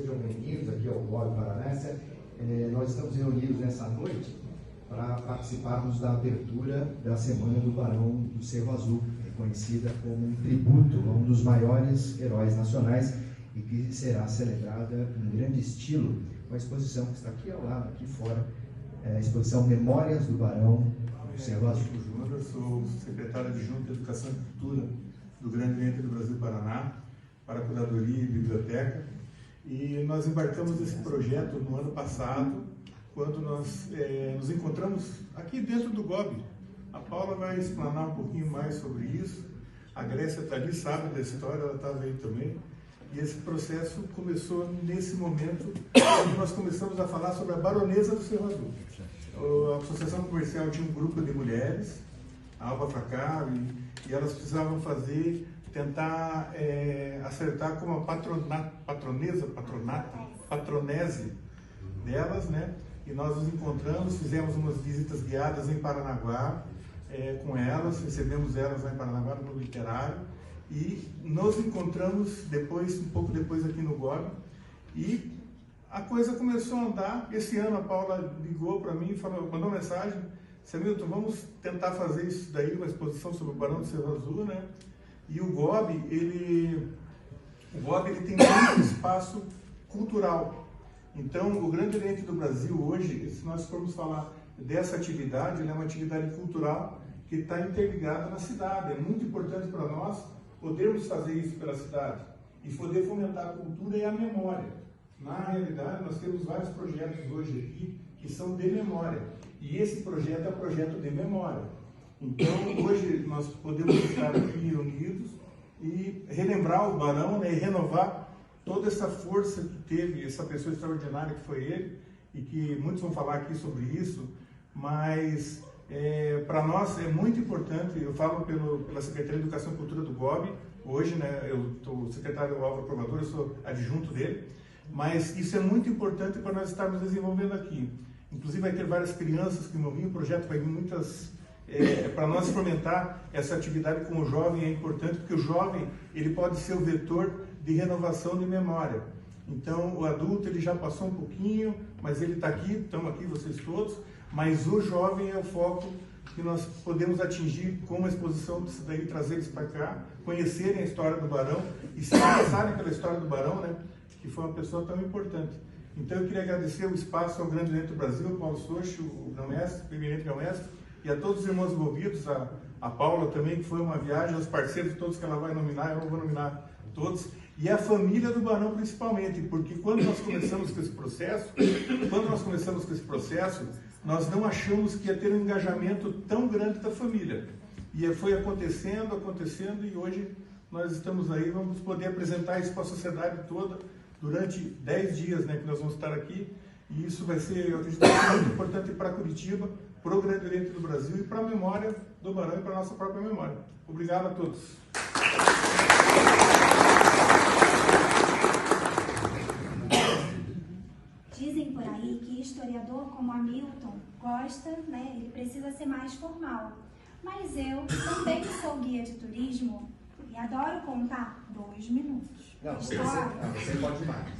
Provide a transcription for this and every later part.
sejam bem-vindos aqui ao GOB Paranense. Nós estamos reunidos nessa noite para participarmos da abertura da Semana do Barão do Cerro Azul, reconhecida como um tributo a um dos maiores heróis nacionais e que será celebrada em grande estilo com a exposição que está aqui ao lado, aqui fora, a exposição Memórias do Barão do Cerro Azul. Eu sou secretário adjunto de Educação e Cultura do Grande Oriente do Brasil Paraná, para a Curadoria e Biblioteca, e nós embarcamos nesse projeto no ano passado, quando nós nos encontramos aqui dentro do GOB. A Paula vai explanar um pouquinho mais sobre isso, a Grécia está ali, sabe da história, ela estava aí também, e esse processo começou nesse momento, quando nós começamos a falar sobre a Baronesa do Cerro Azul. A Associação Comercial tinha um grupo de mulheres, a Alba Fracari, e elas precisavam tentar acertar como a patronese delas, né? E nós nos encontramos, fizemos umas visitas guiadas em Paranaguá com elas, recebemos elas lá em Paranaguá no Clube Literário, e nos encontramos um pouco depois aqui no GOB, e a coisa começou a andar. Esse ano a Paula ligou para mim e mandou uma mensagem: Milton, vamos tentar fazer isso daí, uma exposição sobre o Barão do Cerro Azul, né? E o GOB, ele tem muito espaço cultural. Então, o Grande Oriente do Brasil hoje, se nós formos falar dessa atividade, é uma atividade cultural que está interligada na cidade. É muito importante para nós podermos fazer isso pela cidade e poder fomentar a cultura e a memória. Na realidade, nós temos vários projetos hoje aqui que são de memória. E esse projeto é um projeto de memória. Então, hoje nós podemos estar aqui reunidos e relembrar o Barão, né, e renovar toda essa força que teve, essa pessoa extraordinária que foi ele, e que muitos vão falar aqui sobre isso, mas para nós é muito importante. Eu falo pela Secretaria de Educação e Cultura do GOB, hoje, né, eu estou secretário Álvaro Provador, eu sou adjunto dele, mas isso é muito importante para nós estarmos desenvolvendo aqui. Inclusive vai ter várias crianças que vão vir, o projeto vai vir muitas... para nós fomentar essa atividade com o jovem é importante, porque o jovem ele pode ser o vetor de renovação de memória. Então, o adulto ele já passou um pouquinho, mas ele está aqui, estamos aqui vocês todos, mas o jovem é o foco que nós podemos atingir com uma exposição disso daí, trazer eles para cá, conhecerem a história do Barão e se interessarem pela história do Barão, né, que foi uma pessoa tão importante. Então, eu queria agradecer o espaço ao Grande Oriente do Brasil, ao Paulo Socho, o grão-mestre, o eminente grão-mestre, e a todos os irmãos envolvidos, a Paula também, que foi uma viagem, os parceiros todos que ela vai nominar, eu não vou nominar todos, e a família do Barão principalmente, porque quando nós começamos com esse processo, nós não achamos que ia ter um engajamento tão grande da família. E foi acontecendo, e hoje nós estamos aí, vamos poder apresentar isso para a sociedade toda durante 10 dias, né, que nós vamos estar aqui, e isso vai ser, eu acredito, muito importante para Curitiba, para o Grande Oriente do Brasil e para a memória do Barão e para a nossa própria memória. Obrigado a todos. Dizem por aí que historiador como Hamilton gosta, né, ele precisa ser mais formal. Mas eu também sou guia de turismo e adoro contar 2 minutos. Não, você pode mais.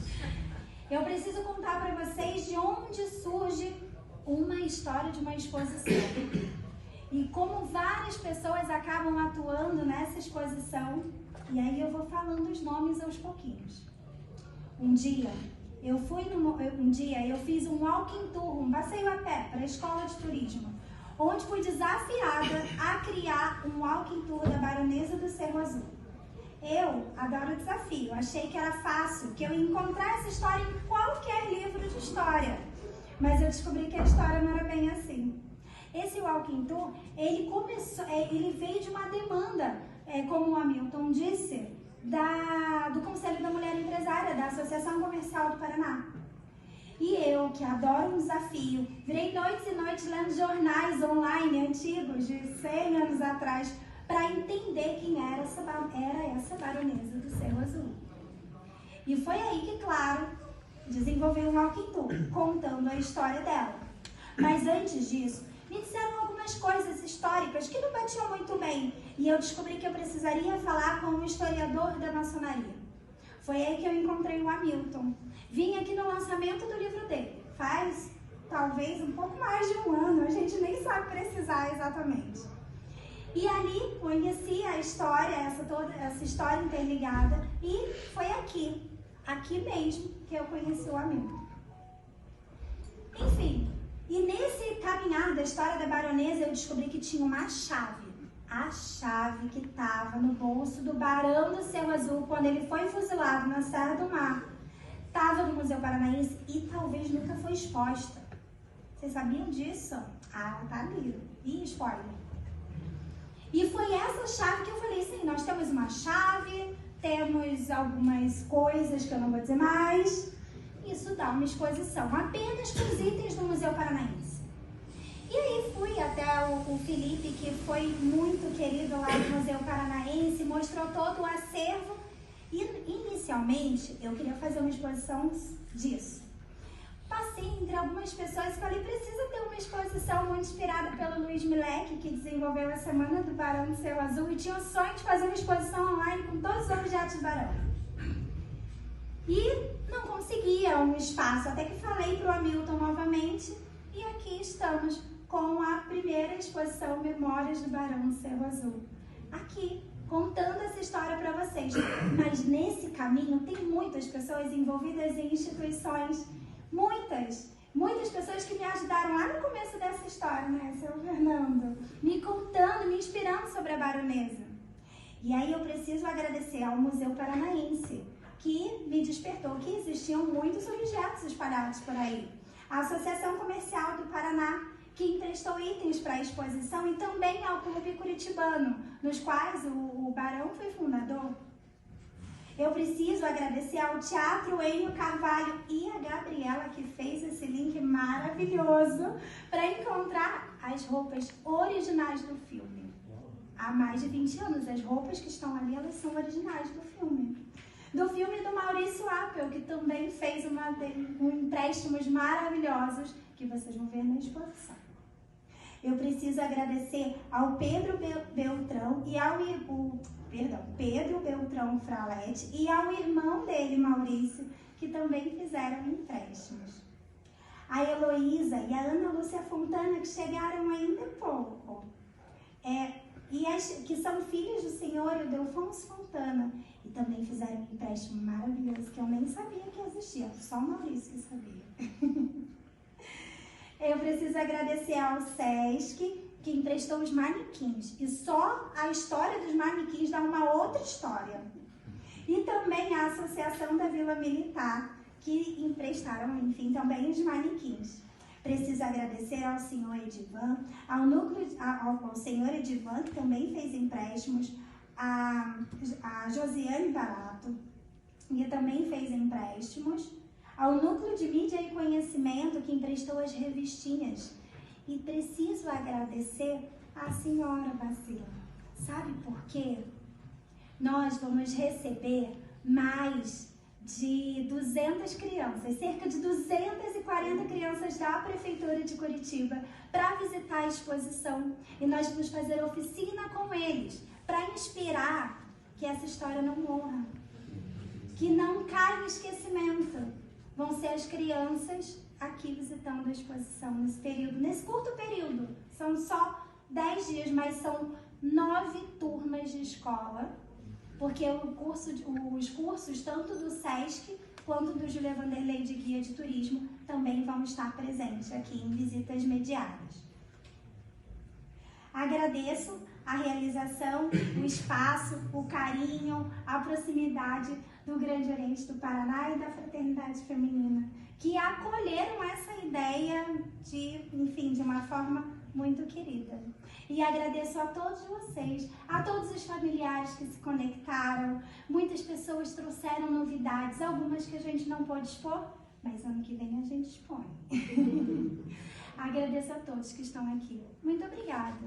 Eu preciso contar para vocês de onde surge uma história de uma exposição e como várias pessoas acabam atuando nessa exposição, e aí eu vou falando os nomes aos pouquinhos. Um dia eu fiz um walking tour, um passeio a pé para a escola de turismo, onde fui desafiada a criar um walking tour da Baronesa do Cerro Azul. Eu adoro desafio, achei que era fácil, que eu ia encontrar essa história em qualquer livro de história. Mas eu descobri que a história não era bem assim. Esse walking tour, ele veio de uma demanda, como o Hamilton disse, do Conselho da Mulher Empresária, da Associação Comercial do Paraná. E eu, que adoro um desafio, virei noites e noites lendo jornais online antigos, de 100 anos atrás, para entender quem era essa Baronesa do Cerro Azul. E foi aí que, claro, desenvolvi um walking tour, contando a história dela. Mas antes disso, me disseram algumas coisas históricas que não batiam muito bem, e eu descobri que eu precisaria falar com um historiador da maçonaria. Foi aí que eu encontrei o Hamilton. Barão. Vim aqui no lançamento do livro dele. Faz talvez um pouco mais de um ano, a gente nem sabe precisar exatamente. E ali conheci a história, essa história interligada, e foi aqui mesmo que eu conheci o Hamilton. Enfim, e nesse caminhar da história da baronesa eu descobri que tinha uma chave. A chave que estava no bolso do Barão do Cerro Azul quando ele foi fuzilado na Serra do Mar. Estava no Museu Paranaense e talvez nunca foi exposta. Vocês sabiam disso? Ah, tá ali. Ih, spoiler. E foi essa chave que eu falei, sim, nós temos uma chave, temos algumas coisas que eu não vou dizer mais. Isso dá uma exposição apenas com os itens do Museu Paranaense. E aí fui até o Felipe, que foi muito querido lá no Museu Paranaense, mostrou todo o acervo. E inicialmente eu queria fazer uma exposição disso. Passei entre algumas pessoas e falei, precisa ter uma exposição muito inspirada pelo Luiz Milek, que desenvolveu a Semana do Barão do Cerro Azul, e tinha o sonho de fazer uma exposição online com todos os objetos do Barão. E não conseguia um espaço, até que falei para o Hamilton novamente, e aqui estamos com a primeira exposição Memórias do Barão do Cerro Azul. Aqui, contando essa história para vocês. Mas nesse caminho tem muitas pessoas envolvidas em instituições, muitas pessoas que me ajudaram lá no começo dessa história, né, seu Fernando? Me contando, me inspirando sobre a baronesa. E aí eu preciso agradecer ao Museu Paranaense, que me despertou que existiam muitos objetos espalhados por aí. A Associação Comercial do Paraná, que emprestou itens para a exposição, e também ao Clube Curitibano, nos quais o Barão foi fundador. Eu preciso agradecer ao Teatro Enio Carvalho e a Gabriela, que fez esse link maravilhoso para encontrar as roupas originais do filme. Há mais de 20 anos, as roupas que estão ali, elas são originais do filme. Do filme do Maurício Appel, que também fez empréstimos maravilhosos, que vocês vão ver na exposição. Eu preciso agradecer ao Pedro Beltrão e Pedro Beltrão Fralete e ao irmão dele, Maurício, que também fizeram empréstimos. A Heloísa e a Ana Lúcia Fontana, que chegaram ainda há pouco, que são filhos do senhor e o Delfonso Fontana, e também fizeram um empréstimo maravilhoso que eu nem sabia que existia, só o Maurício que sabia. Eu preciso agradecer ao Sesc, que emprestou os manequins. E só a história dos manequins dá uma outra história. E também a Associação da Vila Militar, que emprestaram, enfim, também os manequins. Preciso agradecer ao senhor Edivan, ao senhor Edivan, que também fez empréstimos, a Josiane Barato, que também fez empréstimos, ao Núcleo de Mídia e Conhecimento, que emprestou as revistinhas. E preciso agradecer à senhora Bacila. Sabe por quê? Nós vamos receber mais de 200 crianças, cerca de 240 crianças da Prefeitura de Curitiba, para visitar a exposição. E nós vamos fazer oficina com eles, para inspirar que essa história não morra, que não caia no esquecimento. Vão ser as crianças aqui visitando a exposição nesse período, nesse curto período. São só 10 dias, mas são 9 turmas de escola, porque os cursos, tanto do Sesc quanto do Júlia Vanderlei de Guia de Turismo, também vão estar presentes aqui em visitas mediadas. Agradeço a realização, o espaço, o carinho, a proximidade do Grande Oriente do Paraná e da Fraternidade Feminina, que acolheram essa ideia de uma forma muito querida. E agradeço a todos vocês, a todos os familiares que se conectaram. Muitas pessoas trouxeram novidades, algumas que a gente não pôde expor, mas ano que vem a gente expõe. Agradeço a todos que estão aqui. Muito obrigada.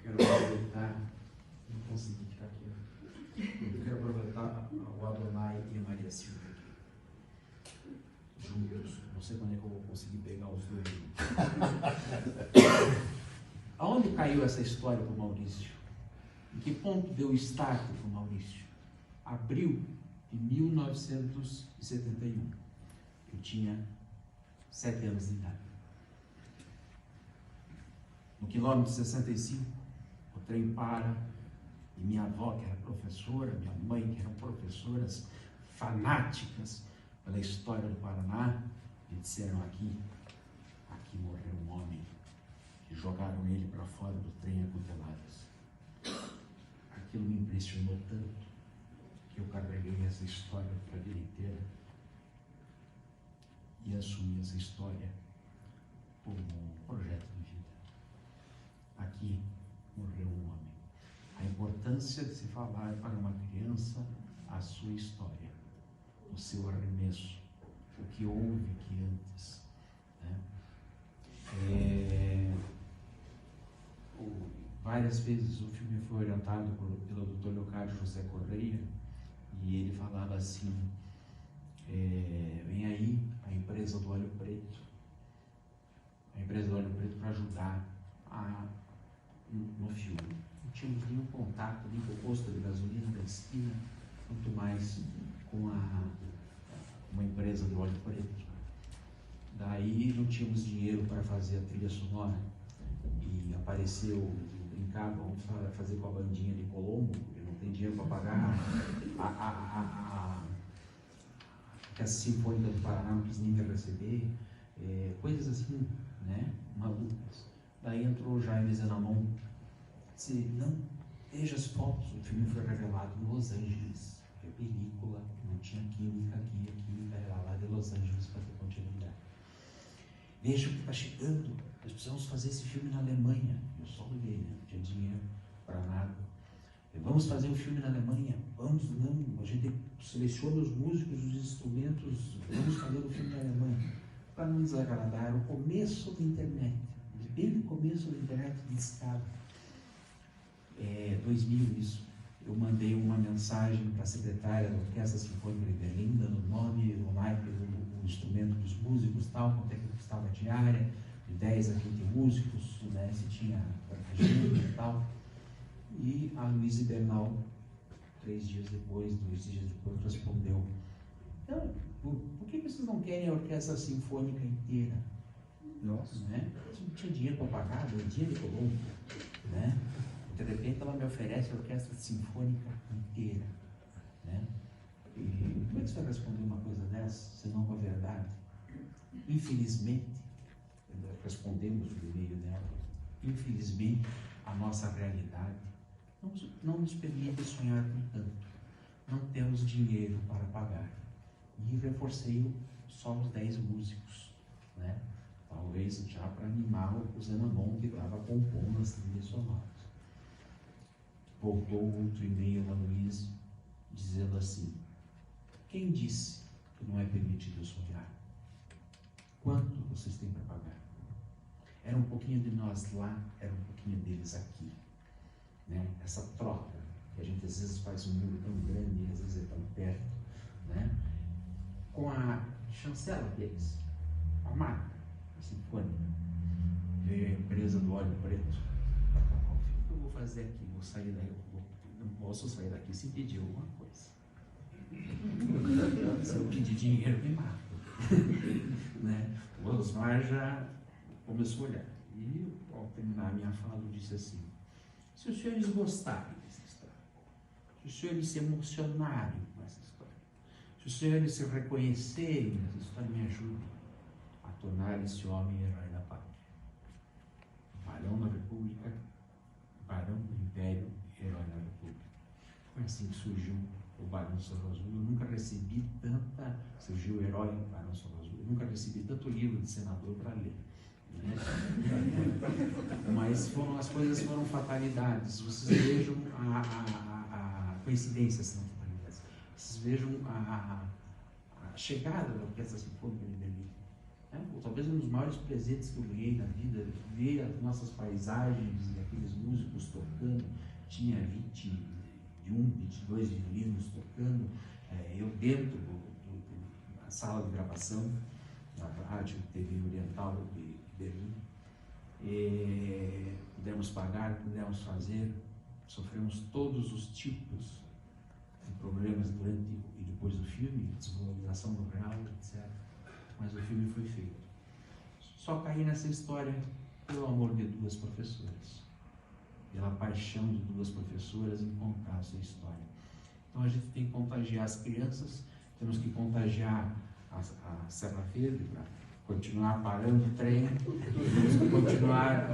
Quero aproveitar, não consegui ficar aqui. Eu quero aproveitar o Adonai e a Maria Silvia aqui, juntos. Não sei quando é que eu vou conseguir pegar os dois. Aonde caiu essa história para o Maurício? Em que ponto deu start para o Maurício? Abril de 1971. Eu tinha 7 anos de idade. No quilômetro 65, o trem para e minha avó, que era professora, minha mãe, que eram professoras fanáticas pela história do Paraná, me disseram: aqui morreu um homem, e jogaram ele para fora do trem a cuteladas. Aquilo me impressionou tanto que eu carreguei essa história para a vida inteira e assumi essa história como um projeto de vida. Aqui morreu um homem. A importância de se falar para uma criança a sua história, o seu arremesso, o que houve aqui antes, né? Várias vezes o filme foi orientado pelo Dr. Leocádio José Correia, e ele falava assim: vem aí a empresa do óleo preto, para ajudar no filme. Não tínhamos nenhum contato, nem com o posto de gasolina da esquina, quanto mais com uma empresa do óleo preto. Daí não tínhamos dinheiro para fazer a trilha sonora, e apareceu, brincava, vamos fazer com a bandinha de Colombo, porque não tem dinheiro para pagar que a Sinfônica do Paraná não quis nem me receber, coisas assim, né, malucas. Daí entrou o Jaime Zenamon, disse: não, veja as fotos, o filme foi revelado em Los Angeles, é película, não tinha química aqui, era lá de Los Angeles para ter continuidade. Veja o que está chegando, nós precisamos fazer esse filme na Alemanha. Eu só olhei, né? Não tinha dinheiro para nada. Vamos fazer um filme na Alemanha? Vamos, não, a gente seleciona os músicos, os instrumentos, vamos fazer um filme na Alemanha. Para não desagradar, era o começo da internet, bem no começo da internet de escada. 2000 isso. Eu mandei uma mensagem para a secretária da Orquestra Sinfônica de Berlim, dando o nome, o naipe do instrumento dos músicos, tal, quanto é que custava a diária, de 10 a 20 músicos, né, se tinha agenda e tal. E a Luísa Bernal, 2 dias depois, respondeu: então, por que vocês não querem a Orquestra Sinfônica inteira? Nossa, né? Você não tinha dinheiro para pagar, dinheiro de Colombo, né? De repente ela me oferece a Orquestra Sinfônica inteira, né? E como é que você vai responder uma coisa dessa, senão com a verdade? Infelizmente, respondemos no e-mail dela, infelizmente a nossa realidade não nos permite sonhar com tanto. Não temos dinheiro para pagar. E reforcei só os 10 músicos, né? Talvez já para animar o Zenamon, que estava compondo as trilhas sonoras. Voltou outro e-mail da Luísa, dizendo assim: quem disse que não é permitido sonhar? Quanto vocês têm para pagar? Era um pouquinho de nós lá, era um pouquinho deles aqui, né? Essa troca, que a gente às vezes faz um muro tão grande e às vezes é tão perto, né? Com a chancela deles, a marca, a Sinfônica, veio a empresa do óleo preto para acabar o filme. O que eu vou fazer aqui? Vou sair daí, não posso sair daqui sem pedir alguma coisa. Se eu pedir dinheiro, me mato. Né? O Osmar já começou a olhar. E, ao terminar a minha fala, eu disse assim: se os senhores gostarem dessa história, se os senhores se emocionarem com essa história, se os senhores se reconhecerem nessa história, me ajudem a tornar esse homem herói da pátria. Barão da República, barão do Império, herói da República. Foi assim que surgiu o Barão Cerro Azul. Eu nunca recebi tanta... Surgiu o herói Barão Cerro Azul. Eu nunca recebi tanto livro de senador para ler, né? Mas as coisas foram fatalidades. Vocês vejam a coincidência, são fatalidades. Vocês vejam a chegada da Orquestra Sinfônica de Berlim. Talvez um dos maiores presentes que eu ganhei na vida, ver as nossas paisagens e aqueles músicos tocando. Tinha 21, 22 violinos tocando, eu dentro da sala de gravação da Rádio TV Oriental de Berlim. Pudemos pagar, pudemos fazer, sofremos todos os tipos de problemas durante e depois do filme, desvalorização do real, etc. Mas o filme foi feito. Só caí nessa história pelo amor de duas professoras, pela paixão de duas professoras em contar a sua história. Então a gente tem que contagiar as crianças, temos que contagiar a Serra Verde para continuar parando o trem, temos que continuar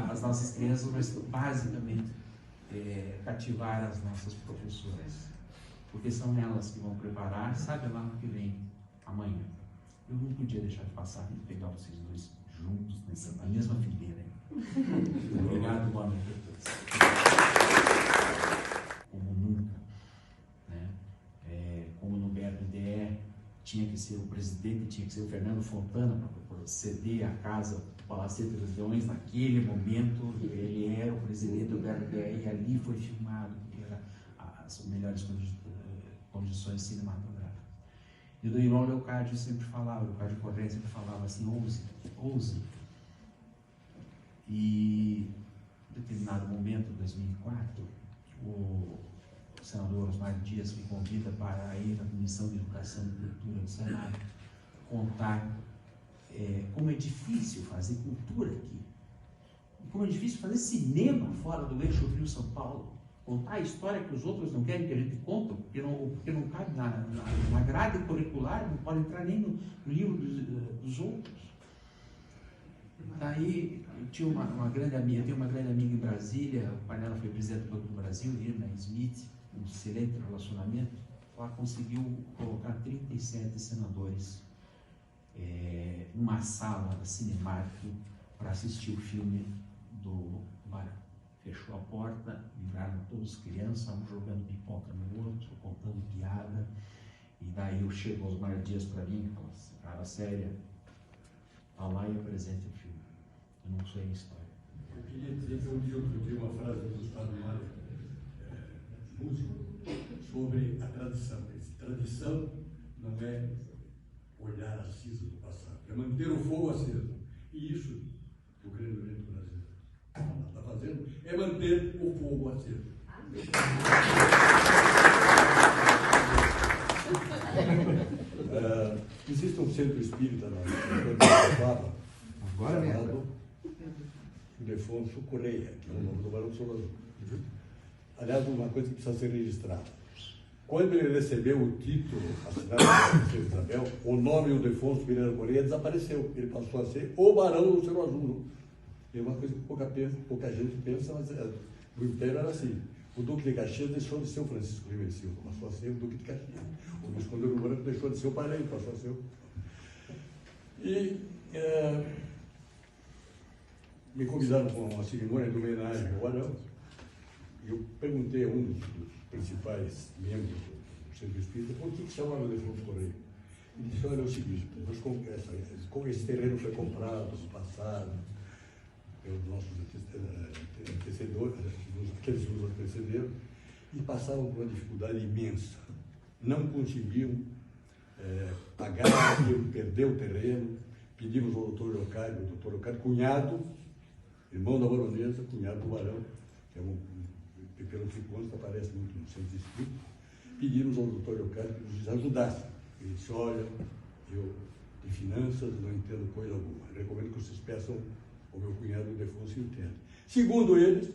as nossas crianças, mas basicamente cativar as nossas professoras, porque são elas que vão preparar, sabe lá no que vem amanhã. Eu não podia deixar de passar e pegar vocês dois juntos na mesma fileira. Obrigado, boa noite a todos. Como nunca, né? Como no BRDE tinha que ser o presidente, tinha que ser o Fernando Fontana para ceder a casa do Palacete dos Leões. Naquele momento ele era o presidente do BRDE e ali foi filmado, porque era as melhores condições cinematográficas. E do irmão Leocádio sempre falava, Leocádio Correia sempre falava assim, ouse. E em determinado momento, em 2004, o senador Osmar Dias me convida para ir na Comissão de Educação e Cultura do Senado contar como é difícil fazer cultura aqui, e como é difícil fazer cinema fora do eixo Rio-São Paulo, contar a história que os outros não querem que a gente conte, porque não cabe na grade curricular, não pode entrar nem no livro dos outros. Daí eu tinha uma grande amiga, em Brasília, o pai dela foi presidente do Banco do Brasil, Irma Smith, um excelente relacionamento. Ela conseguiu colocar 37 senadores numa sala da Cinemark para assistir o filme do Barão. Fechou a porta, viraram todos crianças, um jogando pipoca no outro, contando piada. E daí eu chego Osmar Dias para mim e falo assim, cara séria, vá lá e apresente o filme. Eu não sei a história. Eu queria dizer que eu li outro dia uma frase do Gustavo Mahler, músico, sobre a tradição. Tradição não é olhar a cinza do passado, é manter o fogo aceso. E isso que o Grêmio Oriente Brasileiro está fazendo é manter o fogo aceso. Existe um centro espírita na Papa, chamado Ildefonso Correia, que é o nome do Barão do Sol Azul. Aliás, uma coisa que precisa ser registrada. Quando ele recebeu o título assinado pela Princesa Isabel, o nome Ildefonso Pereira Correia desapareceu. Ele passou a ser o Barão do Céu Azul. É uma coisa que pouca gente pensa, mas no Império era assim. O Duque de Caxias deixou de ser o Francisco Ribeiro Silva, passou a ser o Duque de Caxias. O Visconde do Branco deixou de ser o Parelho, passou a ser o... E me convidaram para uma cerimônia de homenagem ao Barão. E eu perguntei a um dos principais membros do Centro Espírita por que chamaram de Ildefonso Correia. Ele disse, olha, é o seguinte, como esse terreno foi comprado no passado, pelos nossos antecessores, aqueles que nos antecederam, e passavam por uma dificuldade imensa. Não conseguiam pagar, iam perder o terreno. Pedimos ao doutor Leocádio, cunhado, irmão da baronesa, cunhado do barão, que é que pelo que consta aparece muito no Centro Espírita, pedimos ao doutor Leocádio que nos ajudasse. Ele disse, olha, eu de finanças não entendo coisa alguma, recomendo que vocês peçam ao meu cunhado Ildefonso entenda. Segundo eles,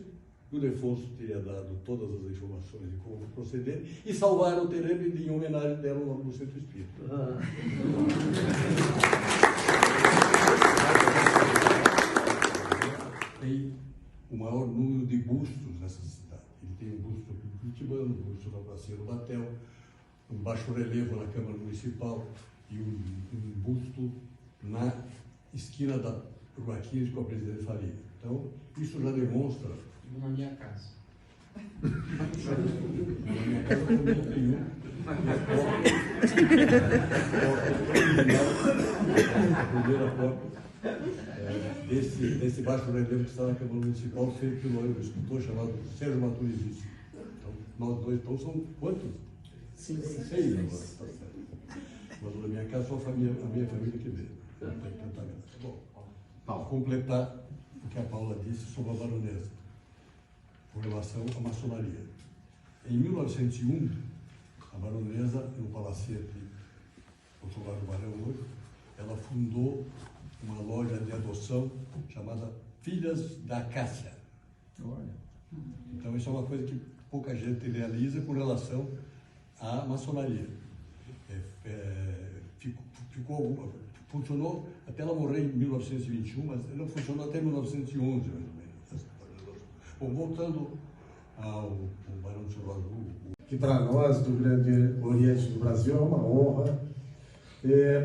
o Ildefonso teria dado todas as informações de como proceder e salvaram o terreno e, em homenagem, deram o nome do Centro Espírita. Tem o maior número de bustos nessa cidade. Ele tem um busto aqui em Curitibano, um busto na Praça do Batel, um baixo relevo na Câmara Municipal e um busto na esquina da Rua 15 com a Presidente Faria. Então, isso já demonstra... Na minha casa. Na minha casa também tem um. A primeira cópia desse baixo relevo que está na Câmara Municipal, feito pelo um escultor chamado Sérgio Maturizzi. Então, nós dois, então, são quantos? Seis agora, está certo. Mas na minha casa só a minha família que vê. Não tem tanta graça. Bom, para completar o que a Paula disse sobre a baronesa. com relação à maçonaria. Em 1901, a baronesa, no palacete Otto Barão hoje, ela fundou uma loja de adoção chamada Filhas da Acácia. Então, isso é uma coisa que pouca gente realiza com relação à maçonaria. Funcionou até ela morrer em 1921, mas não funcionou até 1911, mais ou menos. Bom, voltando ao Barão de Cerro Azul. Que para nós, do Grande Oriente do Brasil, é uma honra.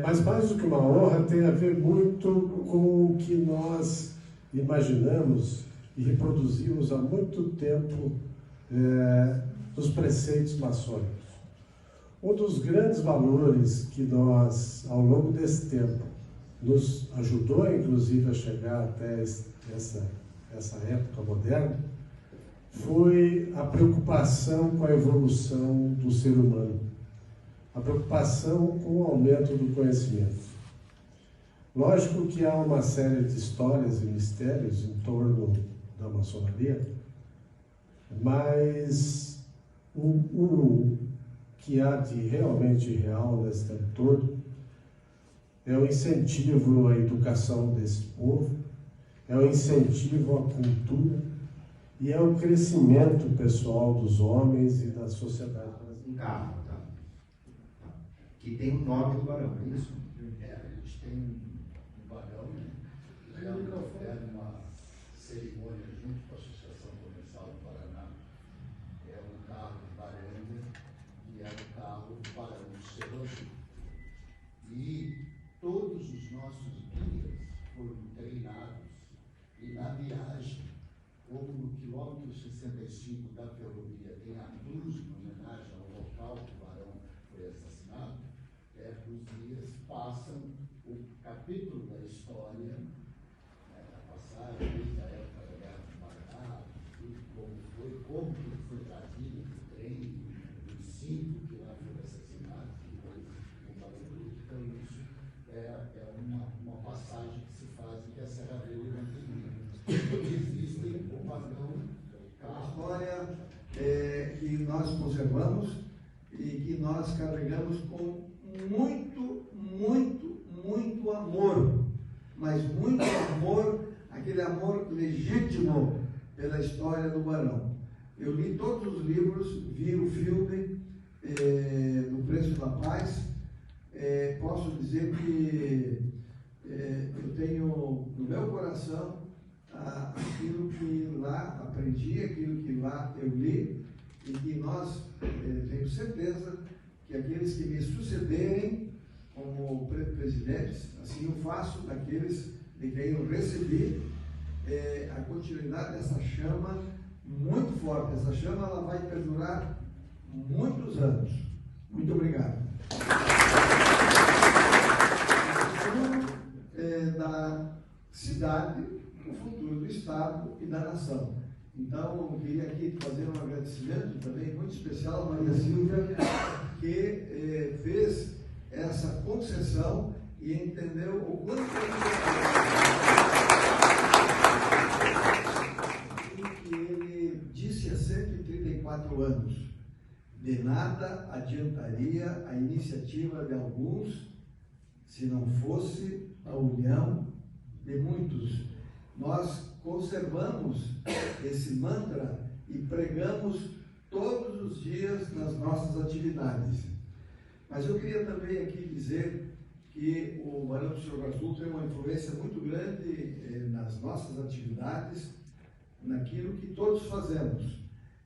Mas mais do que uma honra, tem a ver muito com o que nós imaginamos e reproduzimos há muito tempo dos preceitos maçônicos. Um dos grandes valores que nós, ao longo desse tempo, nos ajudou, inclusive, a chegar até essa época moderna, foi a preocupação com a evolução do ser humano, a preocupação com o aumento do conhecimento. Lógico que há uma série de histórias e mistérios em torno da maçonaria, mas o que há de realmente real nesse tempo todo é o incentivo à educação desse povo, é o incentivo à cultura e é o crescimento pessoal dos homens e da sociedade brasileira. Um carro, tá? Que tem o nome do barão, é isso? Eles têm um barão, fizeram uma cerimônia junto com a Associação Comercial do Paraná. É um carro de Baranga e é um carro do Barão do Cerro Azul. E todos os nossos guias foram treinados e na viagem, como no quilômetro 65 da ferrovia tem a cruz em homenagem ao local que o barão foi assassinado, os guias passam o capítulo da história, da passagem, desde a época da Guerra do Paraná, tudo como foi trazido do trem, dos 5 que lá foram assassinados, que foi o barão. Então isso é uma passagem que se faz e que a Serra Verde não tem. Existem o barão, a história que nós conservamos e que nós carregamos com muito, muito, muito amor, mas muito amor, aquele amor legítimo pela história do Barão. Eu li todos os livros, vi o filme do Preço da Paz. Posso dizer que eu tenho no meu coração aquilo que lá aprendi, aquilo que lá eu li, e que nós, tenho certeza que aqueles que me sucederem como presidentes, assim eu faço daqueles de quem eu recebi a continuidade dessa chama muito forte. Essa chama ela vai perdurar muitos anos. Muito obrigado. Da cidade, o futuro do Estado e da nação. Então, eu queria aqui fazer um agradecimento também muito especial à Maria Silvia, que fez essa concessão e entendeu o quanto que ele disse há 134 anos. De nada adiantaria a iniciativa de alguns se não fosse a união de muitos. Nós conservamos esse mantra e pregamos todos os dias nas nossas atividades. Mas eu queria também aqui dizer que o Barão do Cerro Azul tem uma influência muito grande nas nossas atividades, naquilo que todos fazemos.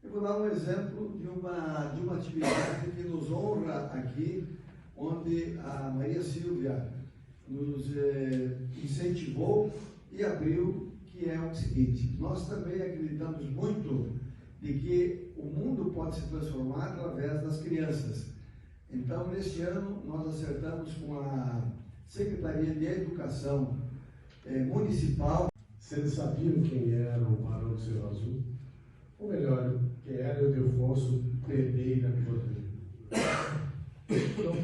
Eu vou dar um exemplo de uma atividade que nos honra aqui, onde a Maria Silvia nos incentivou e abriu, que é o seguinte: nós também acreditamos muito de que o mundo pode se transformar através das crianças. Então, neste ano, nós acertamos com a Secretaria de Educação Municipal. Se eles sabiam quem era o Barão do Cerro Azul, ou melhor, quem era o Ildefonso Pereira Cordeiro.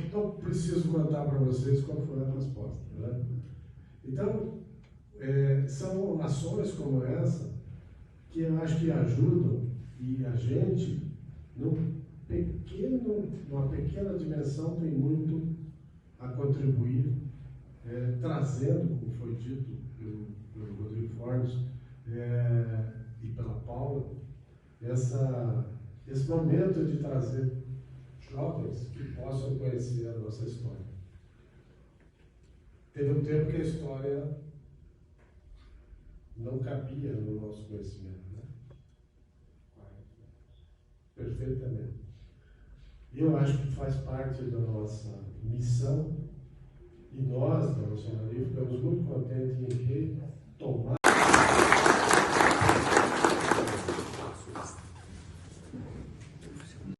Então, preciso contar para vocês qual foi a resposta. Né? Então, são ações como essa que eu acho que ajudam E a gente, numa pequena dimensão, tem muito a contribuir, trazendo, como foi dito pelo Rodrigo Forbes e pela Paula, esse momento de trazer jovens que possam conhecer a nossa história. Teve um tempo que a história não cabia no nosso conhecimento, né? Perfeitamente. E eu acho que faz parte da nossa missão, e nós, da maçonaria, ficamos muito contentes em que